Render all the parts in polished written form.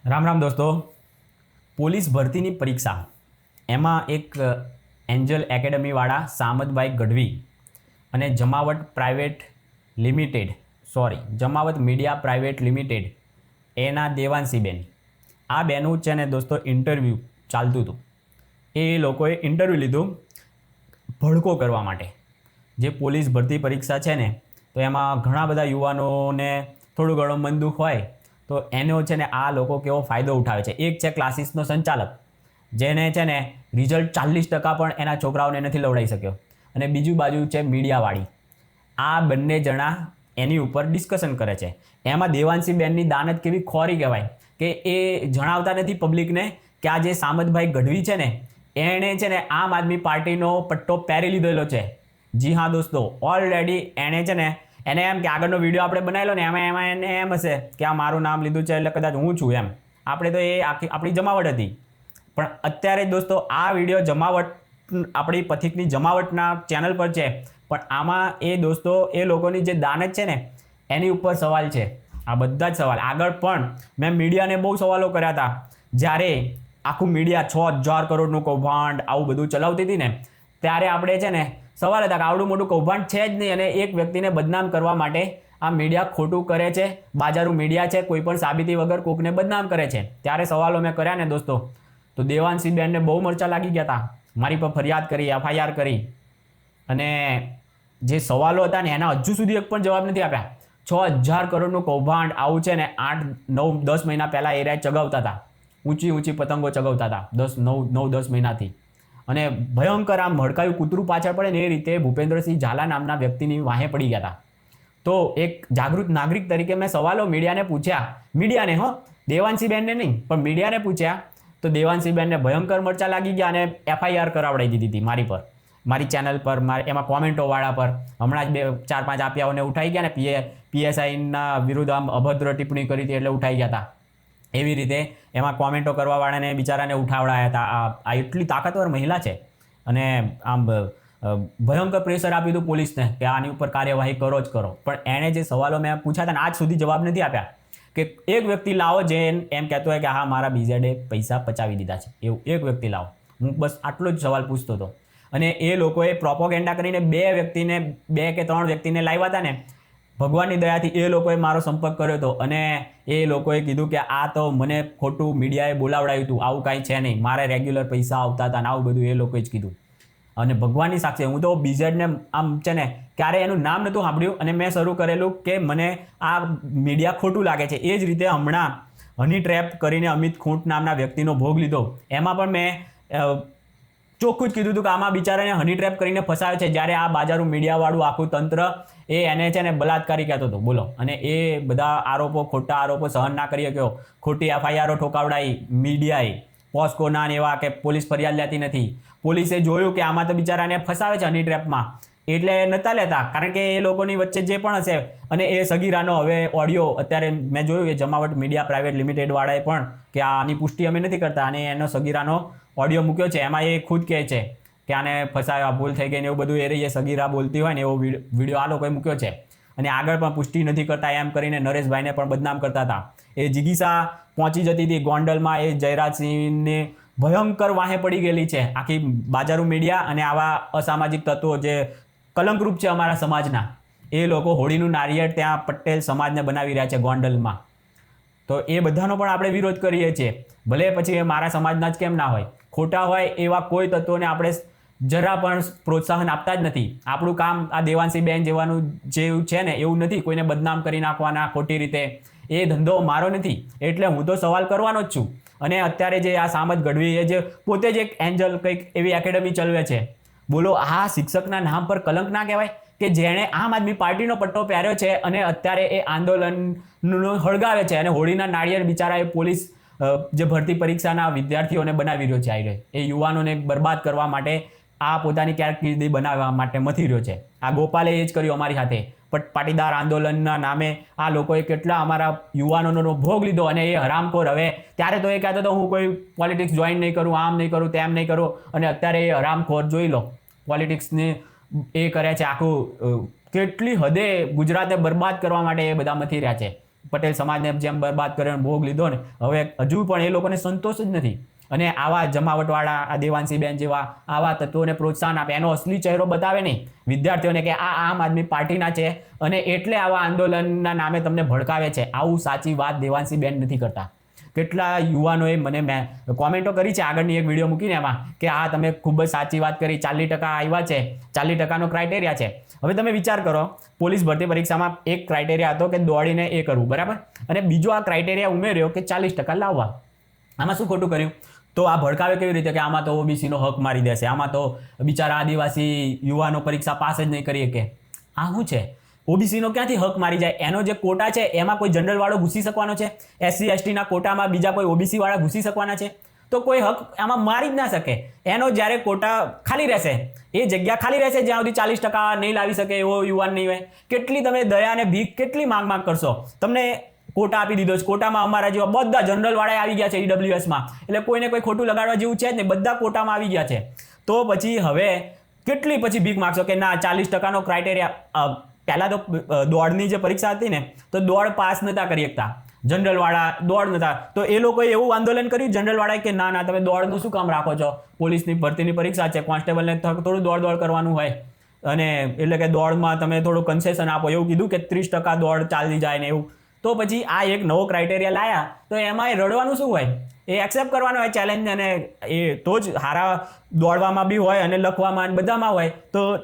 રામ રામ દોસ્તો. પોલીસ ભરતીની પરીક્ષા એમાં એક એન્જલ એકેડમીવાળા સામતભાઈ ગઢવી અને જમાવત મીડિયા પ્રાઇવેટ લિમિટેડ એના દેવાંશીબેન, આ બેનું છે ને દોસ્તો ઇન્ટરવ્યૂ ચાલતું હતું. એ લોકોએ ઇન્ટરવ્યૂ લીધું ભડકો કરવા માટે. જે પોલીસ ભરતી પરીક્ષા છે ને, તો એમાં ઘણા બધા યુવાનોને થોડું ઘણું મન દુઃખ હોય, તો એનો છે ને આ લોકો કેવો ફાયદો ઉઠાવે છે. એક છે ક્લાસીસનો સંચાલક, જેને છે ને રિઝલ્ટ 40% પણ એના છોકરાઓને નથી લવડાવી શક્યો, અને બીજું બાજુ છે મીડિયાવાળી. આ બંને જણા એની ઉપર ડિસ્કશન કરે છે. એમાં દેવાંશીબેનની દાનત કેવી ખોરી કહેવાય કે એ જણાવતા નથી પબ્લિકને કે આ જે સામતભાઈ ગઢવી છે ને, એણે છે ને આમ આદમી પાર્ટીનો પટ્ટો પહેરી લીધેલો છે. જી હા દોસ્તો, ઓલરેડી એણે છે ને એને એમ કે આગળનો વિડીયો આપણે બનાવેલો ને એમાં એને એમ હશે કે આ મારું નામ લીધું છે એટલે કદાચ હું છું એમ. આપણે તો એ આખી આપણી જમાવટ હતી. પણ અત્યારે દોસ્તો આ વિડીયો જમાવટ, આપણી પથિકની જમાવટના ચેનલ પર છે, પણ આમાં એ દોસ્તો એ લોકોની જે દાનત છે ને એની ઉપર સવાલ છે. આ બધા જ સવાલ આગળ પણ મેં મીડિયાને બહુ સવાલો કર્યા હતા. જ્યારે આખું મીડિયા 6000 કરોડનું કૌભાંડ આવું બધું ચલાવતી હતી ને, ત્યારે આપણે છે ને સવાલ હતા કે આવડું મોટું કૌભાંડ છે જ નહીં, અને એક વ્યક્તિને બદનામ કરવા માટે આ મીડિયા ખોટું કરે છે. બાજારું મીડિયા છે, કોઈ પણ સાબિતી વગર કોકને બદનામ કરે છે. ત્યારે સવાલો મેં કર્યા ને દોસ્તો, તો દેવાંશીબેનને બહુ મરચા લાગી ગયા હતા. મારી પર ફરિયાદ કરી, FIR કરી, અને જે સવાલો હતા ને એના હજુ સુધી એક પણ જવાબ નથી આપ્યા. 6000 કરોડનું કૌભાંડ આવું છે ને 8, 9, 10 મહિના પહેલાં એ રહ્યા ચગાવતા હતા. ઊંચી પતંગો ચગાવતા હતા 9-10 મહિનાથી. અને ભયંકર આમ હડકાયું કૂતરું પાછળ પડે ને એ રીતે ભૂપેન્દ્રસિંહ ઝાલા નામના વ્યક્તિની વાહે પડી ગયા હતા. તો એક જાગૃત નાગરિક તરીકે મેં સવાલો મીડિયાને પૂછ્યા. મીડિયાને દેવાંશીબેનને નહીં, પણ મીડિયાને પૂછ્યા. તો દેવાંશીબેનને ભયંકર મરચા લાગી ગયા અને FIR કરાવડાવી દીધી હતી મારી પર, મારી ચેનલ પર, એમાં કોમેન્ટોવાળા પર. હમણાં જ 4-5 આપ્યાઓને ઉઠાઈ ગયા ને, PSIના વિરુદ્ધ આમ અભદ્ર ટિપ્પણી કરી હતી એટલે ઉઠાઈ ગયા હતા. એવી રીતે એમાં કોમેન્ટો કરવાવાળાને બિચારાને ઉઠાવડાયા હતા. આ એટલી તાકાતવર મહિલા છે, અને આમ ભયંકર પ્રેશર આપ્યું હતું પોલીસને કે આની ઉપર કાર્યવાહી કરો જ કરો. પણ એણે જે સવાલો મેં પૂછ્યા હતા ને આજ સુધી જવાબ નથી આપ્યા. કે એક વ્યક્તિ લાવો જે એમ કહેતો હોય કે હા મારા BZએ પૈસા પચાવી દીધા છે, એવું એક વ્યક્તિ લાવો. હું બસ આટલો જ સવાલ પૂછતો હતો. અને એ લોકોએ પ્રોપોગેન્ડા કરીને 2 કે 3 વ્યક્તિને લાવ્યા હતા ને, ભગવાનની દયાથી એ લોકોએ મારો સંપર્ક કર્યો હતો, અને એ લોકોએ કીધું કે આ તો મને ખોટું મીડિયાએ બોલાવડાવ્યું હતું, આવું કાંઈ છે નહીં, મારે રેગ્યુલર પૈસા આવતા હતા ને આવું બધું એ લોકોએ જ કીધું. અને ભગવાનની સાક્ષી હું તો BZને આમ છે ને ક્યારે એનું નામ નહોતું સાંભળ્યું, અને મેં શરૂ કરેલું કે મને આ મીડિયા ખોટું લાગે છે. એ જ રીતે હમણાં હની ટ્રેપ કરીને અમિત ખૂંટ નામના વ્યક્તિનો ભોગ લીધો. એમાં પણ મેં ચોખ્ખું જ કીધું હતું કે આમાં બિચારાને હની ટ્રેપ કરીને ફસાવે છે, જ્યારે આ બાજારું મીડિયાવાળું આખું તંત્ર એને છે ને બલાત્કારી કહેતો હતો. બોલો. અને એ બધા આરોપો, ખોટા આરોપો સહન ના કરી શક્યો. ખોટી FIRઓ ઠોકાવડાવી મીડિયાએ, પોસ્કોના એવા કે પોલીસ ફરિયાદ લેતી નથી. પોલીસે જોયું કે આમાં તો બિચારાને ફસાવે છે હની ટ્રેપમાં, એટલે નહોતા લેતા. કારણ કે એ લોકોની વચ્ચે જે પણ હશે, અને એ સગીરાનો હવે ઓડિયો અત્યારે મેં જોયું કે જમાવટ મીડિયા પ્રાઇવેટ લિમિટેડવાળાએ પણ કે આની પુષ્ટિ અમે નથી કરતા, અને એનો સગીરાનો ઓડિયો મૂક્યો છે. એમાં એ ખુદ કહે છે કે આને ફસાવ્યા, ભૂલ થઈ ગઈ ને એવું બધું એ સગીરા બોલતી હોય ને એવો વિડીયો આ લોકોએ મૂક્યો છે. અને આગળ પણ પુષ્ટિ નથી કરતા એમ કરીને નરેશભાઈને પણ બદનામ કરતા હતા. એ જિગીસા પહોંચી જતી હતી ગોંડલમાં, એ જયરાજસિંહને ભયંકર વાહે પડી ગયેલી છે આખી બાજારું મીડિયા અને આવા અસામાજિક તત્વો જે કલંકરૂપ છે અમારા સમાજના. એ લોકો હોળીનું નારિયેળ ત્યાં પટેલ સમાજને બનાવી રહ્યા છે ગોંડલમાં. તો એ બધાનો પણ આપણે વિરોધ કરીએ છીએ. ભલે પછી એ મારા સમાજના જ કેમ ના હોય, ખોટા હોય એવા કોઈ તત્વોને આપણે જરા પણ પ્રોત્સાહન આપતા જ નથી. આપણું કામ આ દેવાંશીબેન જેવાનું જેવું છે ને એવું નથી, કોઈને બદનામ કરી નાખવાના ખોટી રીતે. એ ધંધો મારો નથી, એટલે હું તો સવાલ કરવાનો જ છું. અને અત્યારે જે આ સામત ગઢવી એ જે પોતે જ એક એન્જલ કંઈક એવી એકેડમી ચલાવે છે, બોલો આ શિક્ષકના નામ પર કલંક ના કહેવાય કે જેણે આમ આદમી પાર્ટીનો પટ્ટો પહેર્યો છે અને અત્યારે એ આંદોલનનું હળગાવે છે, અને હોળીના નાળિયેર બિચારા એ પોલીસ જે ભરતી પરીક્ષાના વિદ્યાર્થીઓને બનાવી રહ્યો છે, આવી રહ્યો એ યુવાનોને બરબાદ કરવા માટે, આ પોતાની કારકિર્દી બનાવવા માટે મથી રહ્યો છે. આ ગોપાલે એ જ કર્યું અમારી સાથે. પાટીદાર આંદોલનના નામે આ લોકોએ કેટલા અમારા યુવાનોનો ભોગ લીધો, અને એ હરામખોર હવે ત્યારે તો એ કહેતો હતો હું કોઈ પોલિટિક્સ જોઈન નહીં કરું, આમ નહીં કરું, તેમ નહીં કરું, અને અત્યારે એ હરામખોર જોઈ લો પોલિટિક્સને એ કરે છે. આખું કેટલી હદે ગુજરાતને બરબાદ કરવા માટે એ બધા મથી રહ્યા છે. પટેલ સમાજને જેમ બરબાદ કર્યો ભોગ લીધો ને, હવે હજુ પણ એ લોકોને સંતોષ જ નથી. અને આવા જમાવટવાળા આ દેવાંશીબેન જેવા આવા તત્વોને પ્રોત્સાહન આપે, એનો અસલી ચહેરો બતાવે નહીં વિદ્યાર્થીઓને કે આ આમ આદમી પાર્ટીના છે અને એટલે આવા આંદોલનના નામે તમને ભડકાવે છે. આવું સાચી વાત દેવાંશીબેન નથી કરતા. કેટલા યુવાનોએ મને કોમેન્ટો કરી છે આગળની એક વિડીયો મૂકીને એમાં કે આ તમે ખૂબ જ સાચી વાત કરી, 40% આવ્યા છે, 40%નો ક્રાઇટેરિયા છે. હવે તમે વિચાર કરો, પોલીસ ભરતી પરીક્ષામાં એક ક્રાઇટેરિયા હતો કે દોડીને એ કરવું, બરાબર, અને બીજો આ ક્રાઇટેરિયા ઉમેર્યો કે 40% લાવવા. આમાં શું ખોટું કર્યું? તો આ ભડકાવે કેવી રીતે કે આમાં તો ઓબીસીનો હક મારી દેશે, આમાં તો બિચારા આદિવાસી યુવાનો પરીક્ષા પાસ જ નહીં કરી શકે. આ શું છે? ઓબીસીનો ક્યાંથી હક મારી જાય? એનો જે કોટા છે એમાં કોઈ જનરલ વાળો ઘૂસી શકવાનો છે? એસસી એસટીના કોટામાં બીજા કોઈ ઓબીસી વાળા ઘૂસી શકવાના છે? તો કોઈ હક આમાં મારી જ ના શકે. એનો જ્યારે કોટા ખાલી રહેશે, એ જગ્યા ખાલી રહેશે જ્યાં સુધી 40% નહીં લાવી શકે એવો યુવાન નહીં હોય. કેટલી તમે દયા અને ભીખ કેટલી માંગ કરશો? તમને કોટા આપી દીધો છે, કોટામાં અમારા જેવા બધા જનરલ વાળા આવી ગયા છે ઈડબ્લ્યુએસમાં, એટલે કોઈને કોઈ ખોટું લગાડવા જેવું છે જ નહીં, બધા કોટામાં આવી ગયા છે. તો પછી હવે કેટલી પછી ભીખ માગશો કે ના 40%નો ક્રાઇટેરિયા? પહેલાં તો દોડની જે પરીક્ષા હતી ને, તો દોડ પાસ નહોતા કરી શકતા જનરલ વાળા, દોડ નહોતા. તો એ લોકોએ એવું આંદોલન કર્યું જનરલ વાળાએ કે ના તમે દોડનું શું કામ રાખો છો? પોલીસની ભરતીની પરીક્ષા છે, કોન્સ્ટેબલને થોડું દોડ કરવાનું હોય, અને એટલે કે દોડમાં તમે થોડું કન્સેશન આપો, એવું કીધું કે 30% દોડ ચાલી જાય ને એવું. તો પછી આ એક નવો ક્રાઇટેરિયા લાયા, તો એમાં રડવાનું શું હોય? એ એક્સેપ્ટ કરવાનો હોય ચેલેન્જ, અને એ તો જ હારા દોડવામાં બી હોય અને લખવામાં બધામાં હોય.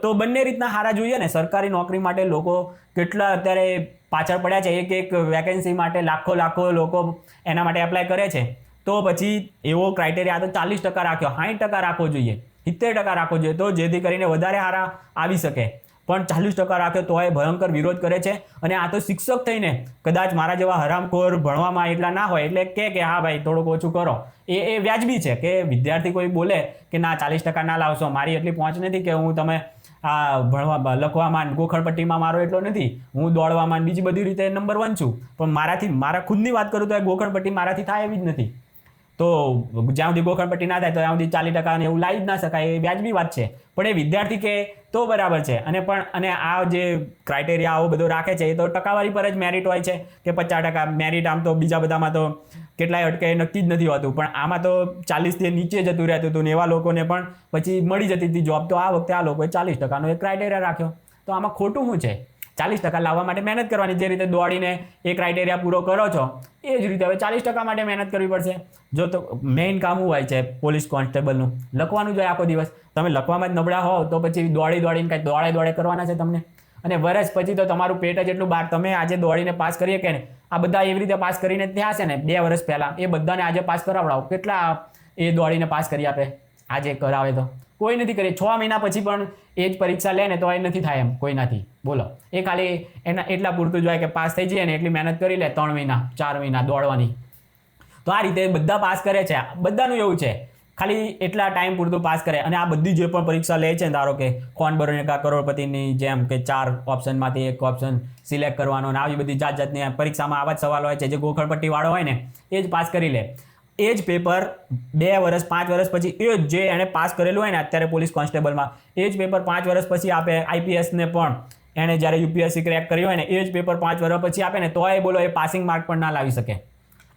તો બંને રીતના હારા જોઈએ ને. સરકારી નોકરી માટે લોકો કેટલા અત્યારે પાછળ પડ્યા છે, એક વેકેન્સી માટે લાખો લોકો એના માટે એપ્લાય કરે છે. તો પછી એવો ક્રાઇટેરિયા તો 40% રાખ્યો, 60% રાખવો જોઈએ, 70% રાખવો જોઈએ, તો જેથી કરીને વધારે હારા આવી શકે. પણ 40% રાખ્યો તો એ ભયંકર વિરોધ કરે છે. અને આ તો શિક્ષક થઈને કદાચ મારા જેવા હરામખોર ભણવામાં એટલા ના હોય એટલે કે હા ભાઈ થોડુંક ઓછું કરો, એ વ્યાજબી છે કે વિદ્યાર્થી કોઈ બોલે કે ના 40% ના લાવશો, મારી એટલી પહોંચ નથી કે હું તમે આ ભણવા લખવામાં ગોખણપટ્ટીમાં મારો એટલો નથી, હું દોડવામાં બીજી બધી રીતે નંબર 1 છું, પણ મારા ખુદની વાત કરું તો એ ગોખણપટ્ટી મારાથી થાય એવી જ નથી. તો જ્યાં સુધી ગોખણપટ્ટી ના થાય તો ત્યાં સુધી 40% ને એવું લાવી જ ના શકાય, એ વ્યાજબી વાત છે. પણ એ વિદ્યાર્થી કે તો બરાબર છે. અને આ જે ક્રાઇટેરિયા આવો બધો રાખે છે એ તો ટકાવારી પર જ મેરિટ હોય છે કે 50% મેરિટ. આમ તો બીજા બધામાં તો કેટલાય અટકે નક્કી જ નથી હોતું, પણ આમાં તો 40થી નીચે જતું રહેતું હતું ને એવા લોકોને પણ પછી મળી જતી હતી જોબ. તો આ વખતે આ લોકોએ 40%નો એક ક્રાઇટેરિયા રાખ્યો. તો આમાં ખોટું શું છે? 40% લાવવા માટે મહેનત કરવાની, જે રીતે દોડીને એ ક્રાઇટેરિયા પૂરો કરો છો એ જ રીતે હવે 40% માટે મહેનત કરવી પડશે. જો તો મેઇન કામ શું હોય છે પોલીસ કોન્સ્ટેબલનું? લખવાનું જોઈએ આખો દિવસ. તમે લખવામાં જ નબળા હોવ તો પછી દોડીને કાંઈ દોડે કરવાના છે તમને. અને વર્ષ પછી તો તમારું પેટ જ એટલું બહાર. તમે આજે દોડીને પાસ કરીએ કે ને, આ બધા એવી રીતે પાસ કરીને ત્યાં છે ને 2 વર્ષ પહેલાં, એ બધાને આજે પાસ કરાવડાવો. કેટલા એ દોડીને પાસ કરી આપે આજે કરાવે? તો કોઈ નથી કરી. 6 મહિના પછી પણ એ જ પરીક્ષા લે ને તો એ નથી થાય એમ કોઈનાથી. બોલો, એ ખાલી એના એટલા પૂરતું જ હોય કે પાસ થઈ જાય ને એટલી મહેનત કરી લે 3 મહિના 4 મહિના દોડવાની. તો આ રીતે બધા પાસ કરે છે, બધાનું એવું છે, ખાલી એટલા ટાઈમ પૂરતું પાસ કરે. અને આ બધી જે પણ પરીક્ષા લે છે, ધારો કે કોણ બનેગા કરોડપતિની જેમ કે 4 ઓપ્શનમાંથી એક ઓપ્શન સિલેક્ટ કરવાનો, અને આવી બધી જાતની પરીક્ષામાં આવા જ સવાલ હોય છે. જે ગોખણપટ્ટી વાળો હોય ને એ જ પાસ કરી લે. એ જ પેપર 2 વર્ષ 5 વર્ષ પછી એ જે એણે પાસ કરેલું હોય ને અત્યારે પોલીસ કોન્સ્ટેબલમાં, એ જ પેપર 5 વર્ષ પછી આપે. આઈપીએસને પણ એણે જ્યારે યુપીએસસી ક્રેક કર્યું હોય ને એ જ પેપર 5 વર્ષ પછી આપે ને તોય બોલો એ પાસિંગ માર્ક પણ ના લાવી શકે.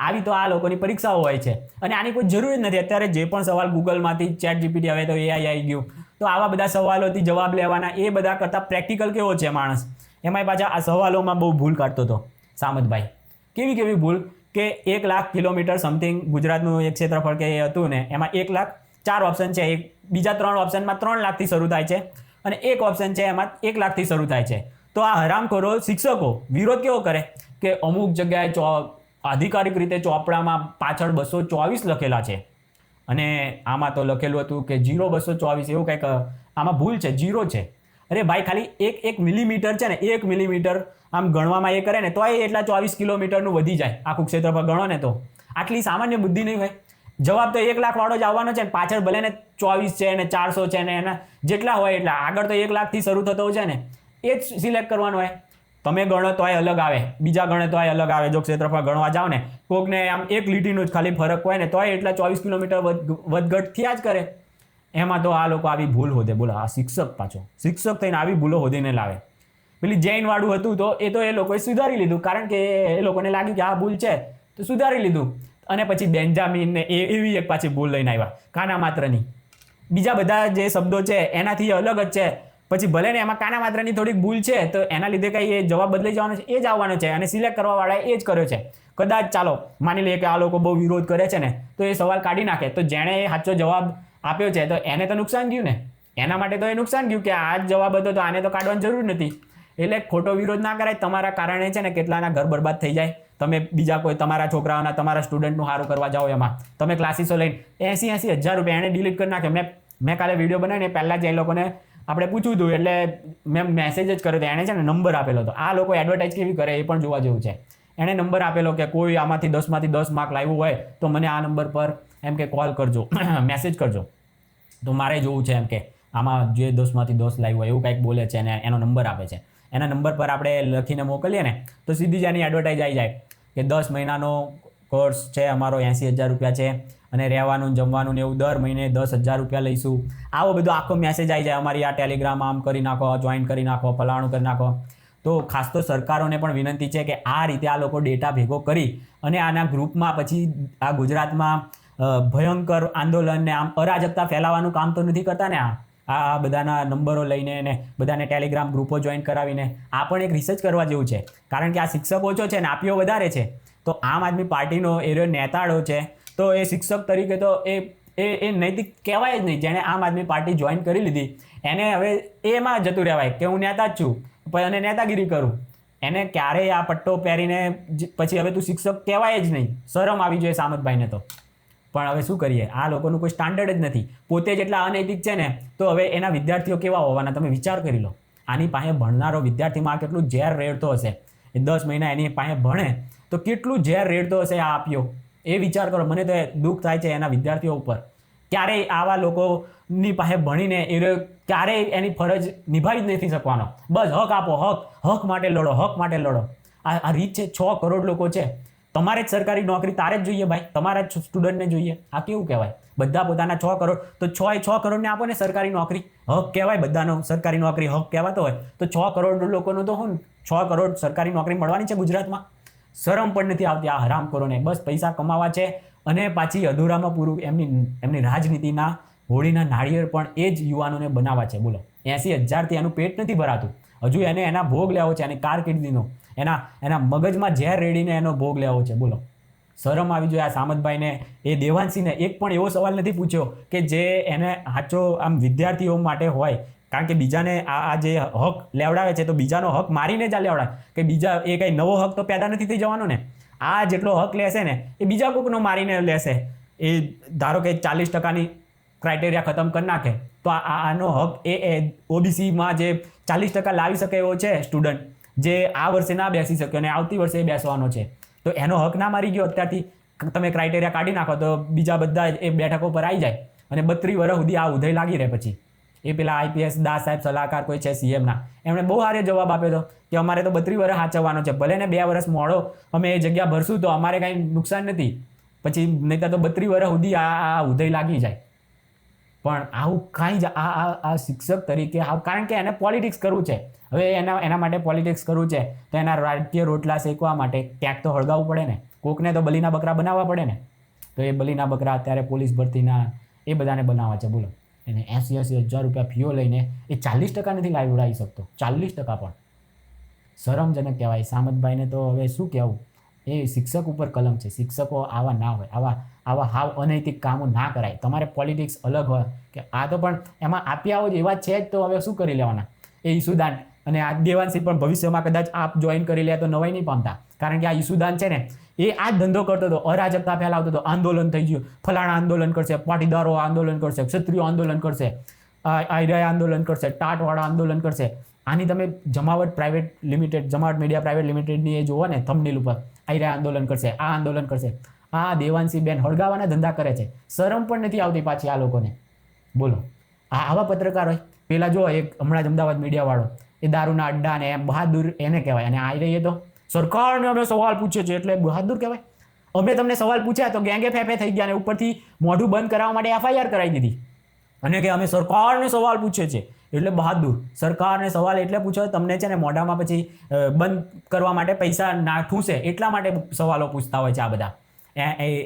આવી તો આ લોકોની પરીક્ષાઓ હોય છે. અને આની કોઈ જરૂર જ નથી. અત્યારે જે પણ સવાલ ગૂગલમાંથી ચેટ જીપીટી, હવે તો એઆઈ આવી ગયું, તો આવા બધા સવાલોથી જવાબ લેવાના. એ બધા કરતાં પ્રેક્ટિકલ કેવો છે માણસ, એમાંય પાછા આ સવાલોમાં બહુ ભૂલ કાઢતો હતો સામતભાઈ. કેવી ભૂલ કે 1 લાખ કિલોમીટર સમથિંગ ગુજરાતનું એક ક્ષેત્રફળ કે એ હતું ને, એમાં 1 લાખ 4 ઓપ્શન છે. બીજા 3 ઓપ્શનમાં 3 લાખથી શરૂ થાય છે, અને એક ઓપ્શન છે એમાં 1 લાખથી શરૂ થાય છે. તો આ હરામખોરો શિક્ષકો વિરોધ કેવો કરે કે અમુક જગ્યાએ આધિકારિક રીતે ચોપડામાં પાછળ 224 લખેલા છે, અને આમાં તો લખેલું હતું કે 0 224 એવું કંઈક આમાં ભૂલ છે, 0 છે. અરે ભાઈ, ખાલી એક મિલીમીટર છે ને, 1 મિલીમીટર આમ ગણવામાં એ કરે ને તો એ એટલા 24 કિલોમીટરનું વધી જાય. આખું ક્ષેત્રફળ ગણો ને તો આટલી સામાન્ય બુદ્ધિ નહીં હોય. જવાબ તો 1 લાખ વાળો જ આવવાનો છે ને, પાછળ ભલે ને 24 છે ને 400 છે ને એના જેટલા હોય એટલા, આગળ તો 1 લાખથી શરૂ થતો છે ને એ જ સિલેક્ટ કરવાનું હોય. તમે ગણો તોય અલગ આવે, બીજા ગણે તોય અલગ આવે. જો ક્ષેત્રફળ ગણવા જાઓ ને, કોકને આમ 1 લીટીનું જ ખાલી ફરક હોય ને તોય એટલા 24 કિલોમીટર વધઘટ થયા જ કરે. એમાં તો આ લોકો આવી ભૂલ હોદે. બોલો, આ શિક્ષક પાછો શિક્ષક થઈને આવી ભૂલો હોદીને લાવે. પેલી જૈનવાળું હતું તો એ લોકોએ સુધારી લીધું, કારણ કે એ લોકોને લાગ્યું કે આ ભૂલ છે તો સુધારી લીધું. અને પછી બેન્જામિન ને એવી એક પાછી ભૂલ લઈને આવ્યા કાના માત્રની. બીજા બધા જે શબ્દો છે એનાથી અલગ જ છે, પછી ભલે ને એમાં કાના માત્રની થોડીક ભૂલ છે તો એના લીધે કંઈ એ જવાબ બદલાઈ જવાનો છે, એ જ આવવાનો છે, અને સિલેક્ટ કરવાવાળાએ એ જ કર્યો છે. કદાચ ચાલો માની લઈએ કે આ લોકો બહુ વિરોધ કરે છે ને તો એ સવાલ કાઢી નાખે, તો જેણે એ સાચો જવાબ આપ્યો છે તો એને તો નુકસાન થયું ને, એના માટે તો એ નુકસાન થયું કે આ જ જવાબ હતો તો આને તો કાઢવાની જરૂર નથી. એટલે ખોટો વિરોધ ના કરાય. તમારા કારણે છે ને કેટલાના ઘર બરબાદ થઈ જાય. તમે બીજા કોઈ તમારા છોકરાઓના તમારા સ્ટુડન્ટનું સારું કરવા જાઓ, એમાં તમે ક્લાસીસો લઈને 80,000 રૂપિયા એને ડિલીટ કરી નાખ્યો. મેં કાલે વિડીયો બનાવીને પહેલાં જ એ લોકોને આપણે પૂછ્યું હતું, એટલે મેં મેસેજ જ કર્યો હતો. એણે છે ને નંબર આપેલો હતો. આ લોકો એડવર્ટાઇઝ કેવી કરે એ પણ જોવા જેવું છે. એણે નંબર આપેલો કે કોઈ આમાંથી 10માંથી 10 માર્ક લાવ્યું હોય તો મને આ નંબર પર એમ કે કોલ કરજો, મેસેજ કરજો, તો મારે જોવું છે એમ કે આમાં જે 10માંથી 10 લાવ્યું હોય એવું કંઈક બોલે છે અને એનો નંબર આપે છે. એના નંબર પર આપણે લખીને મોકલીએ ને તો સીધી જ એની એડવર્ટાઇઝ આવી જાય કે 10 મહિનાનો કોર્સ છે અમારો, 80,000 રૂપિયા છે, અને રહેવાનું જમવાનું ને એવું દર મહિને 10,000 રૂપિયા લઈશું. આવો બધો આખો મેસેજ આવી જાય. અમારી આ ટેલિગ્રામ આમ કરી નાખો, જોઈન કરી નાખો, ફલાણું કરી નાખો. તો ખાસ તો સરકારોને પણ વિનંતી છે કે આ રીતે આ લોકો ડેટા ભેગો કરી અને આના ગ્રુપમાં પછી આ ગુજરાતમાં ભયંકર આંદોલન ને આમ અરાજકતા ફેલાવવાનું કામ તો નથી કરતા ને. આ બધાના નંબરો લઈને ને બધાને ટેલિગ્રામ ગ્રુપો જોઈન કરાવીને આ પણ એક રિસર્ચ કરવા જેવું છે. કારણ કે આ શિક્ષક ઓછો છે ને આપીઓ વધારે છે, તો આમ આદમી પાર્ટીનો એરિયો નેતાળો છે તો એ શિક્ષક તરીકે તો એ નૈતિક કહેવાય જ નહીં. જેણે આમ આદમી પાર્ટી જોઈન કરી લીધી એને હવે એમાં જતું રહેવાય કે હું નેતા જ છું અને નેતાગીરી કરું. એને ક્યારેય આ પટ્ટો પહેરીને પછી હવે તું શિક્ષક કહેવાય જ નહીં. શરમ આવી જોઈએ સામતભાઈને તો. પણ હવે શું કરીએ, આ લોકોનું કોઈ સ્ટાન્ડર્ડ જ નથી. પોતે જેટલા અનૈતિક છે ને તો હવે એના વિદ્યાર્થીઓ કેવા હોવાના તમે વિચાર કરી લો. આની પાસે ભણનારો વિદ્યાર્થીમાં કેટલું ઝેર રેડતો હશે. એ 10 મહિના એની પાસે ભણે તો કેટલું ઝેર રેડતો હશે આ આપ્યો. એ વિચાર કરો. મને તો દુઃખ થાય છે એના વિદ્યાર્થીઓ ઉપર. ક્યારેય આવા લોકોની પાસે ભણીને એ ક્યારેય એની ફરજ નિભાવી જ નથી શકવાનો. બસ હક આપો, હક માટે લડો, હક માટે લડો. આ રીત છે. 6 કરોડ લોકો છે. તમારે જ સરકારી નોકરી તારે જ જોઈએ ભાઈ, તમારા જ સ્ટુડન્ટને જોઈએ. આ કેવું કહેવાય? બધા પોતાના 6 કરોડ તો 6 કરોડને આપો ને સરકારી નોકરી. હક કહેવાય બધાનો. સરકારી નોકરી હક કહેવાતો હોય તો 6 કરોડ લોકોનું તો શું 6 કરોડ સરકારી નોકરી મળવાની છે ગુજરાતમાં? શરમ પણ નથી આવતી આ હરામખોરોને. બસ પૈસા કમાવા છે અને પાછી અધૂરામાં પૂરું એમની રાજનીતિના હોળીના નાળિયેર પણ એ જ યુવાનોને બનાવવા છે. બોલો, 80,000થી એનું પેટ નથી ભરાતું. હજુ એને એના ભોગ લેવો છે, એની કારકિર્દીનો, એના મગજમાં ઝેર રેડીને એનો ભોગ લેવો છે. બોલો, શરમ આવી જોઈએ આ સામતભાઈને. એ દેવાંશીને એક પણ એવો સવાલ નથી પૂછ્યો કે જે એને સાચો આમ વિદ્યાર્થીઓ માટે હોય. કારણ કે બીજાને આ જે હક લેવડાવે છે તો બીજાનો હક મારીને જ આ લેવડાવે કે બીજા એ કંઈ નવો હક તો પેદા નથી થઈ જવાનો ને. આ જેટલો હક લેશે ને એ બીજા કોઈકનો મારીને લેશે. એ ધારો કે 40%ની ક્રાઇટેરિયા ખતમ કરી નાખે તો આનો હક એ ઓબીસીમાં જે 40% લાવી શકે એવો છે સ્ટુડન્ટ, જે આ વર્ષે ના બેસી શક્યો અને આવતી વર્ષે બેસવાનો છે, તો એનો હક ના મારી ગયો અત્યારથી તમે ક્રાઇટેરિયા કાઢી નાખો તો બીજા બધા એ બેઠકો પર આવી જાય અને 32 વર્ષ સુધી આ ઉધઈ લાગી રહે. પછી એ પેલા આઈપીએસ દાસ સાહેબ સલાહકાર કોઈ છે સીએમના, એમણે બહુ સારો જવાબ આપ્યો હતો કે અમારે તો 32 વર્ષ સાચવવાનો છે, ભલે ને 2 વર્ષ મોડો અમે એ જગ્યા ભરશું તો અમારે કાંઈ નુકસાન નથી, પછી નહીં તો 32 વર્ષ સુધી આ ઉધઈ લાગી જાય. પણ આવું કાંઈ જ આ શિક્ષક તરીકે કારણ કે એને પોલિટિક્સ કરવું છે. હવે એના માટે પોલિટિક્સ કરવું છે તો એના રાજકીય રોટલા શેકવા માટે ક્યાંક તો હળગાવવું પડે ને. કોકને તો બલીના બકરા બનાવવા પડે ને. તો એ બલીના બકરા અત્યારે પોલીસ ભરતીના એ બધાને બનાવવા છે. બોલો, એને 80,000 રૂપિયા ફીઓ લઈને એ 40% નથી લાવી ઉડાવી શકતો. 40% પણ શરમજનક કહેવાય. સામતભાઈને તો હવે શું કહેવું. એ શિક્ષક ઉપર કલમ છે. શિક્ષકો આવા ના હોય, આવા હાવ અનૈતિક કામો ના કરાય. તમારે પોલિટિક્સ અલગ હોય કે આ તો પણ એમાં આપ્યા જ એવા છે જ, તો હવે શું કરી લેવાના. એ ઈસુદાન અને આ દેવાંશી પણ ભવિષ્યમાં કદાચ આપ જોઈન કરી લે તો નવાઈ નહીં પામતા. કારણ કે આ ઈસુદાન છે ને એ આ જ ધંધો કરતો હતો, અરાજકતા ફેલાવતો હતો. આંદોલન થઈ ગયું, ફલાણા આંદોલન કરશે, પાટીદારો આંદોલન કરશે, ક્ષત્રિયો આંદોલન કરશે, આર્ય આંદોલન કરશે, ટાટવાળા આંદોલન કરશે. આની તમે જમાવટ પ્રાઇવેટ લિમિટેડ, જમાવટ મીડિયા પ્રાઇવેટ લિમિટેડની એ જોવો ને થંબનેલ ઉપર, આર્ય આંદોલન કરશે, આ આંદોલન કરશે. આ દેવાંશી બેન હળગાવાના ધંધા કરે છે. શરમ પણ નથી આવતી પાછી આ લોકોને. બોલો, આવા પત્રકાર હોય. પેલા જો એક હમણાં જ અમદાવાદ મીડિયાવાળો એ દારૂના અડ્ડા ને બહાદુર એને કહેવાય, અને આવી રહીએ તો સરકારને અમે સવાલ પૂછે છે એટલે બહાદુર કહેવાય. અમે તમને સવાલ પૂછ્યા તો ગેંગે ફેફે થઈ ગયા ને ઉપરથી મોઢું બંધ કરાવવા માટે એફઆઈઆર કરાવી દીધી અને કે અમે સરકારને સવાલ પૂછે છે એટલે બહાદુર. સરકારને સવાલ એટલે પૂછો તમને છે ને મોઢામાં પછી બંધ કરવા માટે પૈસા ઠૂંસે એટલા માટે સવાલો પૂછતા હોય છે આ બધા.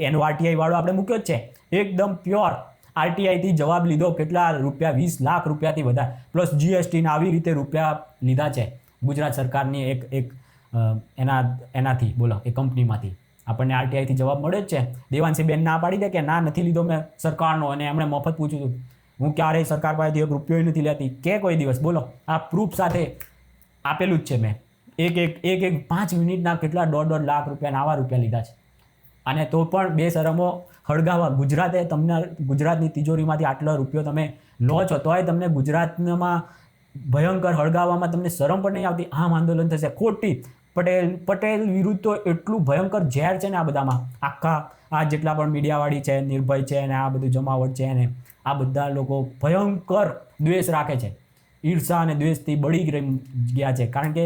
એનો આરટીઆઈ વાળો આપણે મૂક્યો જ છે, એકદમ પ્યોર આરટીઆઈથી જવાબ લીધો. કેટલા રૂપિયા? 20 લાખ રૂપિયાથી વધારે પ્લસ જીએસટીના આવી રીતે રૂપિયા લીધા છે ગુજરાત સરકારની એક એનાથી બોલો એ કંપનીમાંથી. આપણને આરટીઆઈથી જવાબ મળે જ છે. દેવાંશીબેન ના પાડી દે કે ના નથી લીધો મેં સરકારનો અને એમણે મફત પૂછ્યું હતું. હું ક્યારેય સરકાર પાસેથી 1 રૂપિયો નથી લેતી કે કોઈ દિવસ. બોલો, આ પ્રૂફ સાથે આપેલું જ છે મેં. એક 5 મિનિટના કેટલા 1.5 લાખ રૂપિયાના આવા રૂપિયા લીધા છે. અને તો પણ બેશરમો હળગાવા ગુજરાતે તમને ગુજરાતની તિજોરીમાંથી આટલો રૂપિયો તમે લો છો તોય તમને ગુજરાતમાં ભયંકર હળગાવવામાં તમને શરમ પણ નહીં આવતી. આમ આંદોલન થશે ખોટી. પટેલ વિરુદ્ધ તો એટલું ભયંકર ઝેર છે ને આ બધામાં. આખા આ જેટલા પણ મીડિયાવાળી છે, નિર્ભય છે અને આ બધું જમાવટ છે ને આ બધા લોકો ભયંકર દ્વેષ રાખે છે. ઈર્ષા અને દ્વેષથી બળી ગયા છે. કારણ કે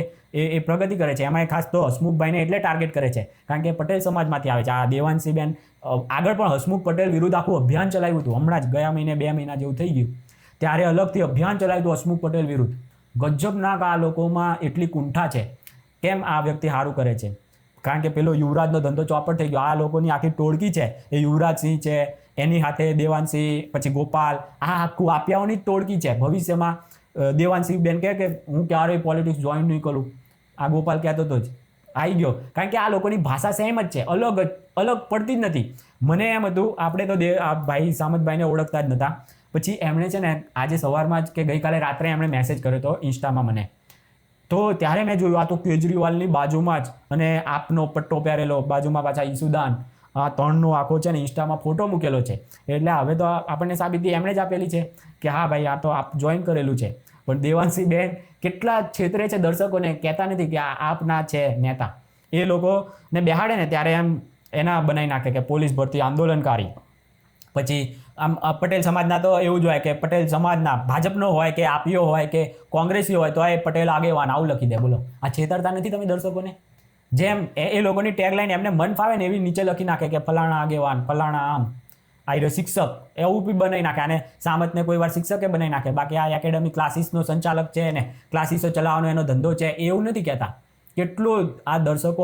એ પ્રગતિ કરે છે. એમાં ખાસ તો હસમુખભાઈને એટલે ટાર્ગેટ કરે છે કારણ કે પટેલ સમાજમાંથી આવે છે. આ દેવાંશીબેન આગળ પણ હસમુખ પટેલ વિરુદ્ધ આખું અભિયાન ચલાવ્યું હતું. હમણાં જ ગયા મહિને 2 મહિના જેવું થઈ ગયું ત્યારે અલગથી અભિયાન ચલાવ્યું હતું હસમુખ પટેલ વિરુદ્ધ. ગજબનાક આ લોકોમાં એટલી કુંઠા છે. કેમ આ વ્યક્તિ સારું કરે છે? કારણ કે પેલો યુવરાજનો ધંધો ચોપટ થઈ ગયો. આ લોકોની આખી ટોળકી છે એ યુવરાજસિંહ છે, એની સાથે દેવાંશી, પછી ગોપાલ, આ આખું આપિયાઓની ટોળકી છે. ભવિષ્યમાં દેવાંશી બેન કહે કે હું ક્યારેય પોલિટિક્સ જોઈન નહીં કરું. આ ગોપાલ કહેતો હતો જ આવી ગયો. કારણ કે આ લોકોની ભાષા સેમ જ છે, અલગ પડતી જ નથી. મને એમ હતું આપણે તો આ ભાઈ સામતભાઈને ઓળખતા જ નહોતા. પછી એમણે છે ને આજે સવારમાં જ કે ગઈકાલે રાત્રે એમણે મેસેજ કર્યો હતો ઇન્સ્ટામાં મને. તો ત્યારે મેં જોયું આ તો કેજરીવાલની બાજુમાં જ અને આપનો પટ્ટો પહેરેલો, બાજુમાં પાછા ઈસુદાન, આ 3નો આખો છે ને ઇન્સ્ટામાં ફોટો મૂકેલો છે. એટલે હવે તો આપણને સાબિતી એમણે જ આપેલી છે કે હા ભાઈ આ તો આપ જોઈન કરેલું છે. પણ દેવાંશી બેન કેટલા છેતરે છે દર્શકોને. કહેતા નથી કે આ આપના છે નેતા. એ લોકોને બેહાડે ને ત્યારે એમ એના બનાવી નાખે કે પોલીસ ભરતી આંદોલનકારી. પછી આમ પટેલ સમાજના તો એવું જ હોય કે પટેલ સમાજના ભાજપનો હોય કે આપીઓ હોય કે કોંગ્રેસી હોય તો એ પટેલ આગેવાન આવું લખી દે. બોલો, આ છેતરતા નથી તમે દર્શકોને? જેમ એ લોકોની ટેગલાઈન એમને મન ફાવે ને એવી નીચે લખી નાખે કે ફલાણા આગેવાન, ફલાણા આમ, આ શિક્ષક, એવું બી બનાવી નાખે. અને સામતને કોઈ વાર શિક્ષકે બનાવી નાખે. બાકી આ એકેડેમી ક્લાસીસનો સંચાલક છે ને ક્લાસીસો ચલાવવાનો એનો ધંધો છે એવું નથી કહેતા. કેટલું આ દર્શકો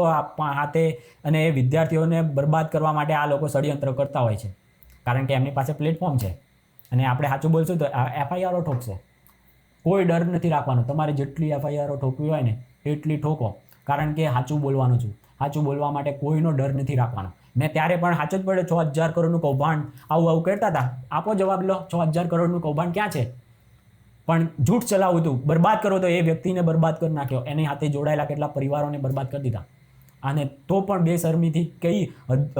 હાથે અને એ વિદ્યાર્થીઓને બરબાદ કરવા માટે આ લોકો ષડયંત્ર કરતા હોય છે. કારણ કે એમની પાસે પ્લેટફોર્મ છે અને આપણે સાચું બોલશું તો એફઆઈઆરો ઠોકશે. કોઈ ડર નથી રાખવાનો. તમારે જેટલી એફઆઈઆરો ઠોકવી હોય ને એટલી ઠોકો. કારણ કે સાચું બોલવાનું છું. સાચું બોલવા માટે કોઈનો ડર નથી રાખવાનો. મેં ત્યારે પણ સાચું જ પડે. 6000 કરોડનું કૌભાંડ આવું કરતા હતા. આપો જવાબ લો. 6000 કરોડનું કૌભાંડ ક્યાં છે? પણ જૂઠ ચલાવું હતું. બરબાદ કરો તો એ વ્યક્તિને બરબાદ કરી નાખ્યો. એની હાથે જોડાયેલા કેટલા પરિવારોને બરબાદ કરી દીધા. અને તો પણ બેશરમીથી કઈ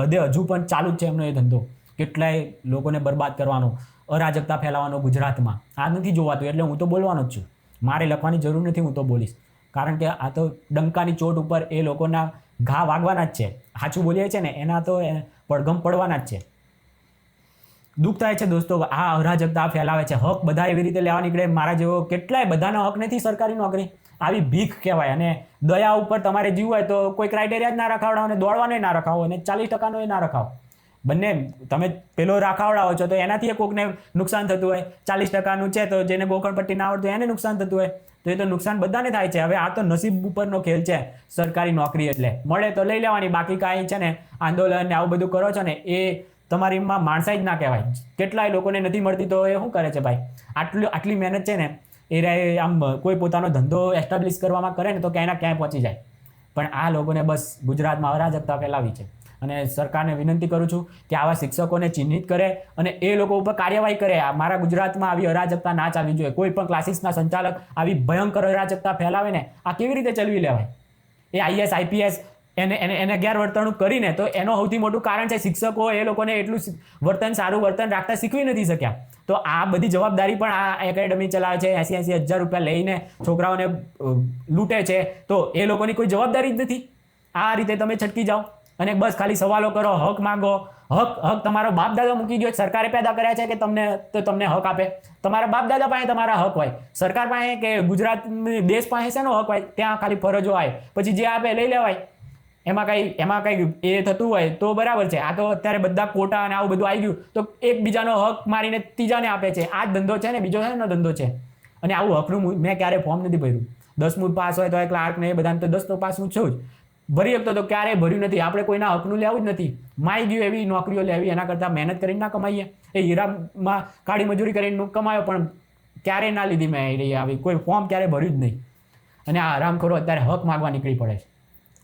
હદે હજુ પણ ચાલુ જ છે એમનો એ ધંધો. કેટલાય લોકોને બરબાદ કરવાનો, અરાજકતા ફેલાવવાનો ગુજરાતમાં. આ નથી જોવાતું એટલે હું તો બોલવાનો જ છું. મારે લખવાની જરૂર નથી, હું તો બોલીશ. કારણ કે આ તો ડંકાની ચોટ ઉપર એ લોકોના ઘા વાગવાના જ છે. સાચું બોલીએ છે ને એના તો પડઘમ પડવાના જ છે. દુઃખ થાય છે દોસ્તો. આ અરાજકતા ફેલાવે છે. હક બધા એવી રીતે લેવા નીકળે. મારા જેવો કેટલાય બધાનો હક નથી સરકારી નોકરી. આવી ભીખ કહેવાય. અને દયા ઉપર તમારે જીવવું હોય તો કોઈ ક્રાઇટેરિયા જ ના રખાવડાવો અને દોડવાનો ના રખાવો અને 40% ના રખાવો. બંને તમે પેલો રાખાવડાવો છો તો એનાથી કોકને નુકસાન થતું હોય. 40%નું છે તો જેને ગોખણપટ્ટી ના આવડતું એને નુકસાન થતું હોય. તો એ તો નુકસાન બધાને થાય છે. હવે આ તો નસીબ ઉપરનો ખેલ છે સરકારી નોકરી. એટલે મળે તો લઈ લેવાની. બાકી કાંઈ છે ને આંદોલન ને આવું બધું કરો છો ને એ તમારીમાં માણસાઈ જ ના કહેવાય. કેટલાય લોકોને નથી મળતી તો એ શું કરે છે ભાઈ? આટલી મહેનત છે ને એ આમ કોઈ પોતાનો ધંધો એસ્ટાબ્લિશ કરવામાં કરે ને તો ક્યાંય પહોંચી જાય. પણ આ લોકોને બસ ગુજરાતમાં અરાજકતા ફેલાવી છે. અને સરકારને વિનંતી કરું છું કે આવા શિક્ષકોને ચિહ્નિત કરે અને એ લોકો ઉપર કાર્યવાહી કરે. મારા ગુજરાતમાં આવી અરાજકતા ના ચાલવી જોઈએ. કોઈ પણ ક્લાસીસના સંચાલક આવી ભયંકર અરાજકતા ફેલાવે ને આ કેવી રીતે ચલાવી લેવાય? એ આઈએસ આઈપીએસ એને ગેરવર્તણૂક કરીને તો એનો સૌથી મોટું કારણ છે શિક્ષકો એ લોકોને એટલું સારું વર્તન રાખતા શીખવી નથી શક્યા. તો આ બધી જવાબદારી પણ આ એકેડેમી ચલાવે છે. 80,000 રૂપિયા લઈને છોકરાઓને લૂંટે છે. તો એ લોકોની કોઈ જવાબદારી જ નથી. આ રીતે તમે છટકી જાઓ અને બસ ખાલી સવાલો કરો, હક માંગો. હક તમારો બાપ દાદા મૂકી ગયો. સરકારે પેદા કર્યા છે કે તમને હક આપે. તમારા બાપ દાદા પાસે તમારા હક હોય. સરકાર પાસે કે ગુજરાત દેશ પાસે શેનો હક હોય? ત્યાં ખાલી ફરજો હોય. પછી જે આપે લઈ લેવાય. એમાં કઈ એ થતું હોય તો બરાબર છે. આ તો અત્યારે બધા કોટા અને આવું બધું આવી ગયું તો એકબીજાનો હક મારીને ત્રીજાને આપે છે. આ જ ધંધો છે ને બીજો શેનો ધંધો છે? અને આવું હકનું મેં ક્યારેય ફોર્મ નથી ભર્યું. 10મું પાસ હોય તો એ ક્લાર્કને એ બધાને તો 10 તો પાસ હું છું જ, ભરી શકતો તો ક્યારેય ભર્યું નથી. આપણે કોઈના હકનું લેવું જ નથી. માઈ ગયું એવી નોકરીઓ લેવી, એના કરતાં મહેનત કરીને ના કમાઈએ. એ હીરામાં કાળી મજૂરી કરીને કમાયો, પણ ક્યારેય ના લીધી મેં આવી કોઈ ફોર્મ ક્યારેય ભર્યું જ નહીં. અને આ હરામખોરો અત્યારે હક માગવા નીકળી પડે છે.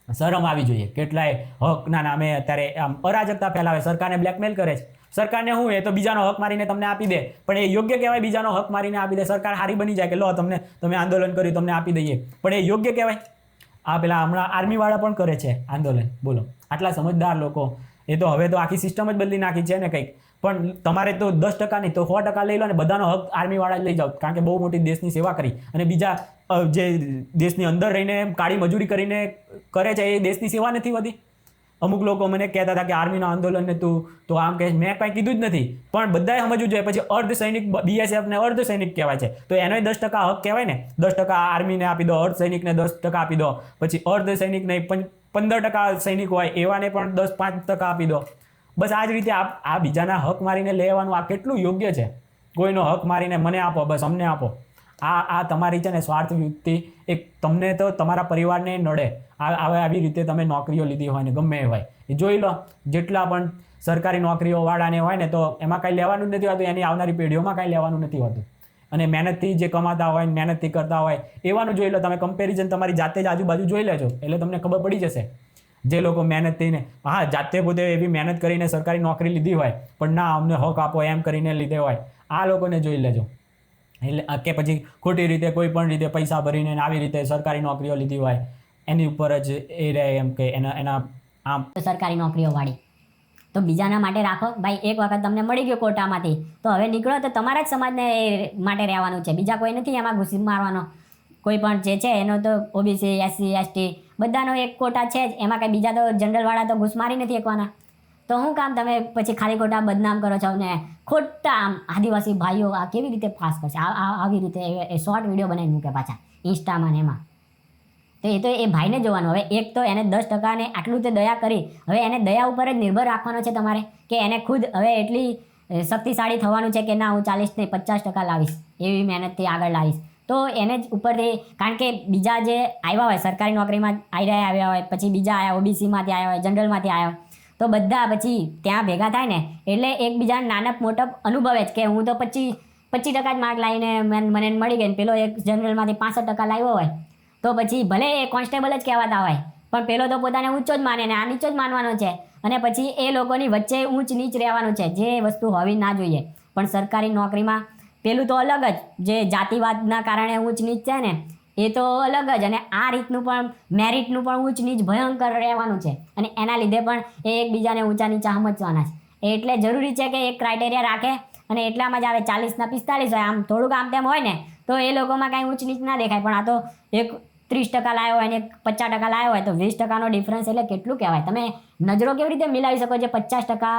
શરમ આવી જોઈએ. કેટલાય હકના નામે અત્યારે આમ અરાજકતા ફેલાવે, સરકારને બ્લેકમેલ કરે છે. સરકારને શું, એ તો બીજાનો હક મારીને તમને આપી દે, પણ એ યોગ્ય કહેવાય? બીજાનો હક મારીને આપી દે, સરકાર હારી બની જાય કે લો તમે આંદોલન કર્યું તમને આપી દઈએ, પણ એ યોગ્ય કહેવાય? આ પેલા હમણાં આર્મીવાળા પણ કરે છે આંદોલન. બોલો, આટલા સમજદાર લોકો. એ તો હવે તો આખી સિસ્ટમ જ બદલી નાખી છે ને કંઈક. પણ તમારે તો 10% નહીં તો 100% લઈ લો ને બધાનો હક આર્મીવાળા લઈ જાઓ, કારણ કે બહુ મોટી દેશની સેવા કરી. અને બીજા જે દેશની અંદર રહીને કાળી મજૂરી કરીને કરે છે એ દેશની સેવા નથી હોતી. અમુક લોકો મને કહેતા હતા કે આર્મીના આંદોલનને તું તો આમ કહે, મેં કાંઈ કીધું જ નથી. પણ બધાએ સમજવું જોઈએ. પછી અર્ધ સૈનિક BSF ને અર્ધ સૈનિક કહેવાય છે, તો એનોય 10% હક કહેવાય ને. 10% આર્મીને આપી દો, અર્ધ સૈનિકને 10% આપી દો. પછી અર્ધ સૈનિકને 15% સૈનિક હોય એવાને પણ 5% આપી દો. બસ આ જ રીતે આ બીજાના હક મારીને લેવાનું આ કેટલું યોગ્ય છે? કોઈનો હક મારીને મને આપો, બસ અમને આપો. આ તમારી છે ને સ્વાર્થ વૃત્તિ. એક તમને તો તમારા પરિવારને નડે આવી રીતે તમે નોકરીઓ લીધી હોય ને ગમે એ હોય. એ જોઈ લો, જેટલા પણ સરકારી નોકરીઓ વાળાને હોય ને તો એમાં કાંઈ લેવાનું જ નથી હોતું. એની આવનારી પેઢીઓમાં કાંઈ લેવાનું નથી હોતું. અને મહેનતથી જે કમાતા હોય, મહેનતથી કરતા હોય એવાનું જોઈ લો. તમે કમ્પેરિઝન તમારી જાતે જ આજુબાજુ જોઈ લેજો, એટલે તમને ખબર પડી જશે. જે લોકો મહેનતથી ને જાતે પોતે એવી મહેનત કરીને સરકારી નોકરી લીધી હોય, પણ ના અમને હક આપો એમ કરીને લીધે હોય, આ લોકોને જોઈ લેજો. એટલે કે પછી ખોટી રીતે કોઈ પણ રીતે પૈસા ભરીને આવી રીતે સરકારી નોકરીઓ લીધી હોય, એની ઉપર જ એ રહે એમ કે એના આમ સરકારી નોકરીઓ વાળી તો બીજાના માટે રાખો ભાઈ. એક વખત તમને મળી ગયો કોટામાંથી તો હવે નીકળો તો તમારા જ સમાજને માટે રહેવાનું છે, બીજા કોઈ નથી એમાં ઘૂસી મારવાનો. કોઈ પણ જે છે એનો તો OBC SC ST બધાનો એક કોટા છે જ, એમાં કંઈ બીજા તો જનરલવાળા તો ઘૂસ મારી નથી શકવાના. તો શું કામ તમે પછી ખાલી ખોટા બદનામ કરો છો ને ખોટા આમ આદિવાસી ભાઈઓ આ કેવી રીતે ફાસ કરશે? આવી રીતે એ શોર્ટ વિડીયો બનાવી મૂકે પાછા ઇન્સ્ટામાં ને એમાં. તો એ તો એ ભાઈને જોવાનું. હવે એક તો એને 10% ને આટલું તે દયા કરી, હવે એને દયા ઉપર જ નિર્ભર રાખવાનો છે તમારે કે એને ખુદ હવે એટલી શક્તિશાળી થવાનું છે કે ના હું 40 નહીં 50% લાવીશ, એવી મહેનતથી આગળ લાવીશ. તો એને જ ઉપરથી, કારણ કે બીજા જે આવ્યા હોય સરકારી નોકરીમાં આવ્યા હોય, પછી બીજા આવ્યા OBCમાંથી આવ્યા હોય, જનરલમાંથી આવ્યા હોય, તો બધા પછી ત્યાં ભેગા થાય ને એટલે એકબીજાને નાનપ મોટપ અનુભવે જ કે હું તો 25% જ માર્ક લાવીને મને મળી ગઈ, પેલો એક જનરલમાંથી 65% લાવ્યો હોય તો પછી ભલે એ કોન્સ્ટેબલ જ કહેવાતા હોય, પણ પેલો તો પોતાને ઊંચો જ માને ને આ નીચો જ માનવાનો છે. અને પછી એ લોકોની વચ્ચે ઊંચ નીચ રહેવાનું છે, જે વસ્તુ હોવી ના જોઈએ. પણ સરકારી નોકરીમાં પેલું તો અલગ જ, જે જાતિવાદના કારણે ઊંચ નીચ છે ને એ તો અલગ જ. અને આ રીતનું પણ મેરિટનું પણ ઊંચ નીચ ભયંકર રહેવાનું છે. અને એના લીધે પણ એ એકબીજાને ઊંચા નીચા સમજવાના છે. એટલે જરૂરી છે કે એક ક્રાઇટેરિયા રાખે અને એટલામાં જ આવે. 40 ના 45 હોય, આમ થોડુંક આમ તેમ હોય ને તો એ લોકોમાં કાંઈ ઊંચ નીચ ના દેખાય. પણ આ તો એક 30% લાવ્યો હોય ને 50% લાવ્યો હોય તો 20%નો ડિફરન્સ એટલે કેટલું કહેવાય? તમે નજરો કેવી રીતે મિલાવી શકો જે 50%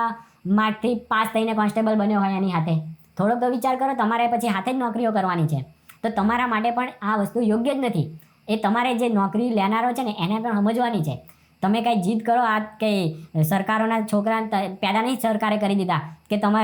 માર્કથી પાસ થઈને કોન્સ્ટેબલ બન્યો હોય એની હાથે? થોડોક તો વિચાર કરો. તમારે પછી હાથે જ નોકરીઓ કરવાની છે, તો તમારા માટે પણ આ વસ્તુ યોગ્ય જ નથી. એ તમારે જે નોકરી લેનારો છે ને એને પણ સમજવાની છે. તમે કાંઈ જીદ કરો, આ કંઈ સરકારોના છોકરાને પેદા નહીં સરકારે કરી દીધા કે તમે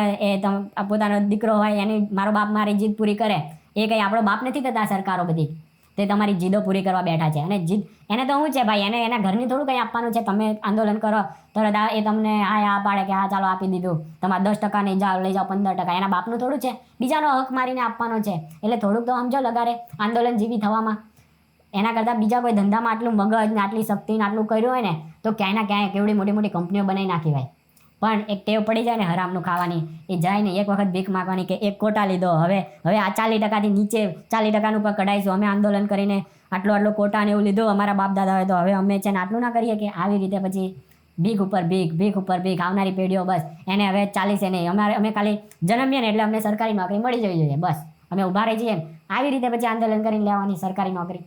પોતાનો દીકરો હોય એની મારો બાપ મારી જીદ પૂરી કરે, એ કંઈ આપણો બાપ નથી થતા સરકારો બધી. તે તમારી જીદો પૂરી કરવા બેઠા છે. અને જીદ એને તો શું છે ભાઈ, એને એના ઘરની થોડું કંઈ આપવાનું છે. તમે આંદોલન કરો તરત એ તમને આ પાડે કે હા ચાલો આપી દીધું, તમારે 10% નહીં જાઓ લઈ જાઓ 15%, એના બાપનું થોડું છે, બીજાનો હક મારીને આપવાનો છે. એટલે થોડુંક તો સમજો લગારે આંદોલન જીવી થવામાં. એના કરતાં બીજા કોઈ ધંધામાં આટલું મગજ ને આટલી શક્તિ ને આટલું કર્યું હોય ને તો ક્યાંય ના ક્યાંય કેવડી મોટી મોટી કંપનીઓ બનાવી નાખી ભાઈ. પણ એક ટેવ પડી જાય ને હરામનું ખાવાની, એ જાય ને એક વખત ભીખ માગવાની કે એક કોટા લીધો, હવે આ 40%થી નીચે 40% ઉપર કઢાઈશું, અમે આંદોલન કરીને આટલો કોટા ને એવું લીધું અમારા બાપ દાદા હોય, તો હવે અમે છે ને આટલું ના કરીએ કે? આવી રીતે પછી ભીખ ઉપર ભીખ આવનારી પેઢીઓ બસ એને હવે 40 નહીં, અમે ખાલી જન્મીએ ને એટલે અમને સરકારી નોકરી મળી જવી જોઈએ, બસ અમે ઊભા રહી જઈએ ને આવી રીતે પછી આંદોલન કરીને લેવાની સરકારી નોકરી.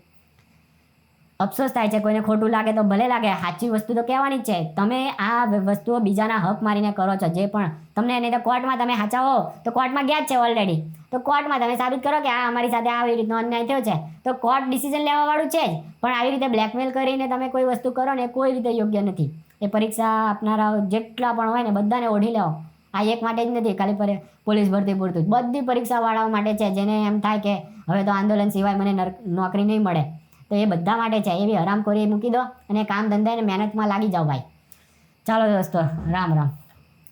અફસોસ થાય છે. કોઈને ખોટું લાગે તો ભલે લાગે, સાચી વસ્તુ તો કહેવાની જ છે. તમે આ વસ્તુઓ બીજાના હક મારીને કરો છો જે પણ તમને, નહીં તો કોર્ટમાં તમે સાચા હો તો કોર્ટમાં ગયા જ છે ઓલરેડી, તો કોર્ટમાં તમે સાબિત કરો કે આ અમારી સાથે આવી રીતનો અન્યાય થયો છે, તો કોર્ટ ડિસિઝન લેવાવાળું છે જ. પણ આવી રીતે બ્લેકમેલ કરીને તમે કોઈ વસ્તુ કરો ને એ કોઈ રીતે યોગ્ય નથી. એ પરીક્ષા આપનારા જેટલા પણ હોય ને બધાને ઓઢી લેવો આ એક માટે જ નથી ખાલી પોલીસ ભરતી પૂરતું જ. બધી પરીક્ષાવાળાઓ માટે છે જેને એમ થાય કે હવે તો આંદોલન સિવાય મને નોકરી નહીં મળે, તો એ બધા માટે છે. એવી હરામખોરી મૂકી દો અને કામ ધંધા અને મહેનતમાં લાગી જાઓ ભાઈ. ચાલો દોસ્તો, રામ રામ.